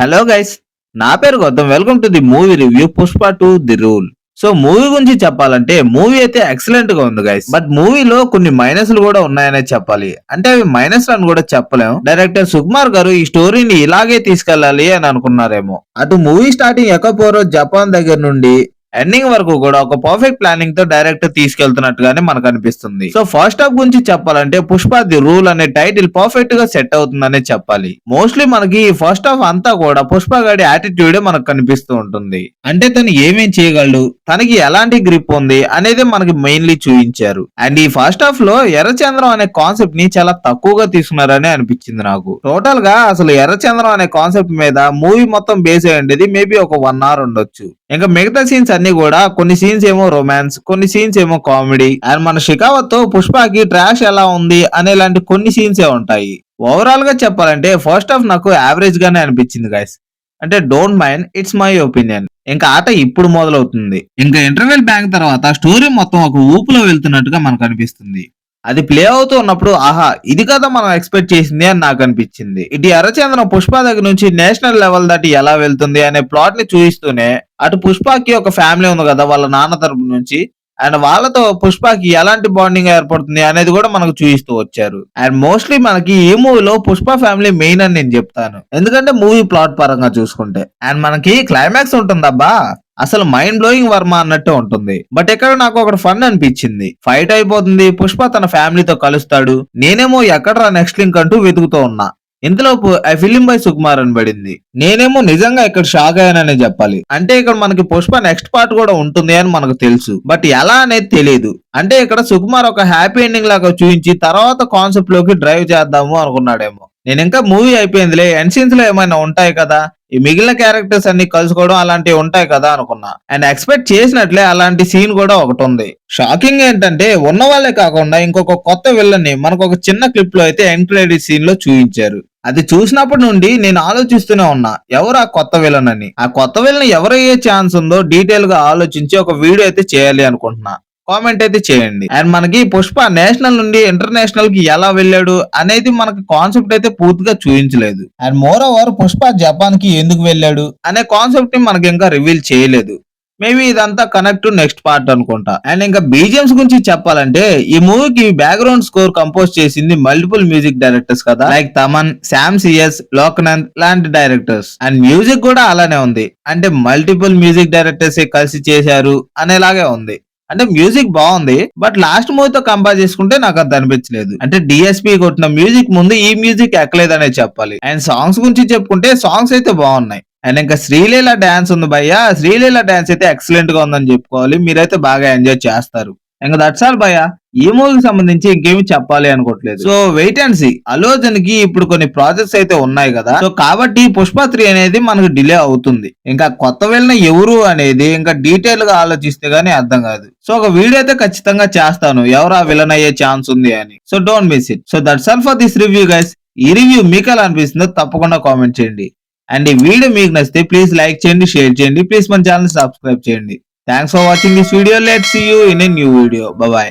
Hello guys, నా పేరు Gautam. Welcome to the movie review Pushpa two the rule. So movie గురించి చెప్పాలంటే మూవీ అయితే ఎక్సలెంట్ గా ఉంది గైస్. బట్ మూవీలో కొన్ని మైనస్లు కూడా ఉన్నాయనే చెప్పాలి. అంటే అవి మైనస్ అని కూడా చెప్పలేం. డైరెక్టర్ సుకుమార్ గారు ఈ స్టోరీని ఇలాగే తీసుకెళ్లాలి అని అనుకున్నారేమో. అటు మూవీ స్టార్టింగ్ ఎకపోరో జపాన్ దగ్గర నుండి ఎండింగ్ వరకు కూడా ఒక పర్ఫెక్ట్ ప్లానింగ్ తో డైరెక్టర్ తీసుకెళ్తున్నట్టుగానే మనకు అనిపిస్తుంది. సో ఫస్ట్ హాఫ్ గురించి చెప్పాలంటే పుష్ప ది రూల్ అనే టైటిల్ పర్ఫెక్ట్ గా సెట్ అవుతుందనే చెప్పాలి. మోస్ట్లీ మనకి ఫస్ట్ హాఫ్ అంతా కూడా పుష్ప గాడి యాటిట్యూడ్ మనకు కనిపిస్తూ ఉంటుంది. అంటే తను ఏమేం చేయగలడు, తనకి ఎలాంటి గ్రిప్ ఉంది అనేది మనకి మెయిన్లీ చూపించారు. అండ్ ఈ ఫస్ట్ హాఫ్ లో ఎర్రచంద్రం అనే కాన్సెప్ట్ ని చాలా తక్కువగా తీసుకున్నారని అనిపించింది నాకు. టోటల్ గా అసలు ఎర్రచంద్రం అనే కాన్సెప్ట్ మీద మూవీ మొత్తం బేస్ అయి ఉండేది మేబీ ఒక 1 hour ఉండొచ్చు. ఇంకా మిగతా సీన్స్ అన్ని కూడా కొన్ని సీన్స్ ఏమో రొమాన్స్, కొన్ని సీన్స్ ఏమో కామెడీ, అండ్ మన షికావత్ తో పుష్పకి ట్రాష్ ఎలా ఉంది అనేలాంటి కొన్ని సీన్స్ ఉంటాయి. ఓవరాల్ గా చెప్పాలంటే ఫస్ట్ హాఫ్ నాకు యావరేజ్ గానే అనిపించింది గైస్. అంటే don't mind, it's my opinion. ఇంకా ఆట ఇప్పుడు మొదలవుతుంది. ఇంకా ఇంటర్వెల్ బ్యాంక్ తర్వాత స్టోరీ మొత్తం ఒక ఊపులో వెళ్తున్నట్టుగా మనకు అనిపిస్తుంది. అది ప్లే అవుతూ ఉన్నప్పుడు ఆహా ఇది కదా మనం ఎక్స్పెక్ట్ చేసింది అని నాకు అనిపించింది. ఇటు ఎర్రచంద్రం పుష్ప దగ్గర నుంచి నేషనల్ లెవెల్ దాటి ఎలా వెళ్తుంది అనే ప్లాట్ ని చూపిస్తూనే అటు పుష్పకి ఒక ఫ్యామిలీ ఉంది కదా వాళ్ళ నాన్న తరపు నుంచి, అండ్ వాళ్ళతో పుష్పకి ఎలాంటి బాండింగ్ ఏర్పడుతుంది అనేది కూడా మనకు చూపిస్తూ వచ్చారు. అండ్ మోస్ట్లీ మనకి ఈ మూవీలో పుష్ప ఫ్యామిలీ మెయిన్ అని నేను చెప్తాను, ఎందుకంటే మూవీ ప్లాట్ పరంగా చూసుకుంటే. అండ్ మనకి క్లైమాక్స్ ఉంటుందబ్బా, అసలు మైండ్ బ్లోయింగ్ వర్మ అన్నట్టు ఉంటుంది. బట్ ఇక్కడ నాకు ఒకటి ఫన్ అనిపించింది. ఫైట్ అయిపోతుంది, పుష్ప తన ఫ్యామిలీతో కలుస్తాడు, నేనేమో ఎక్కడరా నెక్స్ట్ లింక్ అంటూ వెతుకుతూ ఉన్నా. ఇంతలోపు ఐ ఫిలిం బై సుకుమార్ అని పడింది. నేనేమో నిజంగా ఇక్కడ షాక్ అయ్యాననే చెప్పాలి. అంటే ఇక్కడ మనకి పుష్ప నెక్స్ట్ పార్ట్ కూడా ఉంటుంది అని మనకు తెలుసు, బట్ ఎలా అనేది తెలియదు. అంటే ఇక్కడ సుకుమార్ ఒక హ్యాపీ ఎండింగ్ లాగా చూపించి తర్వాత కాన్సెప్ట్ లోకి డ్రైవ్ చేద్దాము అనుకున్నాడేమో. నేను ఇంకా మూవీ అయిపోయిందిలే, ఎండ్ సీన్స్ లో ఏమైనా ఉంటాయి కదా, ఈ మిగిలిన క్యారెక్టర్స్ అన్ని కలుసుకోవడం అలాంటివి ఉంటాయి కదా అనుకున్నా. అండ్ ఎక్స్పెక్ట్ చేసినట్లే అలాంటి సీన్ కూడా ఒకటి ఉంది. షాకింగ్ ఏంటంటే ఉన్న వాళ్ళే కాకుండా ఇంకొక కొత్త విలన్ ని మనకు ఒక చిన్న క్లిప్ లో అయితే ఎండ్ క్రెడిట్ సీన్ లో చూపించారు. అది చూసినప్పటి నుండి నేను ఆలోచిస్తూనే ఉన్నా ఎవరు ఆ కొత్త విలన్ అని. ఆ కొత్త విలన్ ఎవరయ్యే ఛాన్స్ ఉందో డీటెయిల్ గా ఆలోచించి ఒక వీడియో అయితే చేయాలి అనుకుంటున్నా. కామెంట్ అయితే చేయండి. అండ్ మనకి పుష్ప నేషనల్ నుండి ఇంటర్నేషనల్ కి ఎలా వెళ్ళాడు అనేది మనకి కాన్సెప్ట్ అయితే పూర్తిగా చూపించలేదు. And more over Pushpa Japan కి ఎందుకు వెళ్ళాడు అనే కాన్సెప్ట్ ని మనకి ఇంకా రివీల్ చేయలేదు. మేబీ ఇదంతా కనెక్ట్ టు నెక్స్ట్ పార్ట్ అనుకుంటా. అండ్ ఇంకా బీజిఎంస్ గురించి చెప్పాలంటే ఈ మూవీకి బ్యాక్గ్రౌండ్ స్కోర్ కంపోజ్ చేసింది మల్టిపుల్ మ్యూజిక్ డైరెక్టర్స్ కదా, లైక్ తమన్, శామ్ సిఎస్, లోకనంద్ లాంటి డైరెక్టర్స్. అండ్ మ్యూజిక్ కూడా అలానే ఉంది, అంటే మల్టిపుల్ మ్యూజిక్ డైరెక్టర్స్ కలిసి చేశారు అనేలాగే ఉంది. అంటే మ్యూజిక్ బాగుంది, బట్ లాస్ట్ మూవీతో కంపేర్ చేసుకుంటే నాకు అది అనిపించలేదు. అంటే డిఎస్పీ కొట్టిన మ్యూజిక్ ముందు ఈ మ్యూజిక్ ఎక్కలేదనే చెప్పాలి. అండ్ సాంగ్స్ గురించి చెప్పుకుంటే సాంగ్స్ అయితే బాగున్నాయి. అండ్ ఇంకా శ్రీలీల డాన్స్ ఉంది భయ్య, శ్రీలీల డాన్స్ అయితే ఎక్సలెంట్ గా ఉందని చెప్పుకోవాలి. మీరైతే బాగా ఎంజాయ్ చేస్తారు. ఇంకా దట్స్ ఆల్ భయ్య. ఈ మూవీకి సంబంధించి ఇంకేమి చెప్పాలి అనుకోవట్లేదు. So wait and see. Allu Arjun కి ఇప్పుడు కొన్ని ప్రాజెక్ట్స్ అయితే ఉన్నాయి కదా, సో కాబట్టి పుష్ప 3 అనేది మనకు డిలే అవుతుంది. ఇంకా కొత్త వెళ్ళిన ఎవరు అనేది ఇంకా డీటెయిల్ గా ఆలోచిస్తే గానీ అర్థం కాదు. సో ఒక వీడియో అయితే ఖచ్చితంగా చేస్తాను ఎవరు ఆ విలన్ అయ్యే ఛాన్స్ ఉంది అని. So don't miss it. So that's all for this review guys. ఈ రివ్యూ మీకు ఎలా అనిపిస్తుందో తప్పకుండా కామెంట్ చేయండి. అండ్ ఈ వీడియో మీకు నచ్చితే ప్లీజ్ లైక్ చేయండి, షేర్ చేయండి, ప్లీజ్ మన ఛానల్ సబ్స్క్రైబ్ చేయండి. Thanks for watching this video. Let's see you in a new video. Bye by.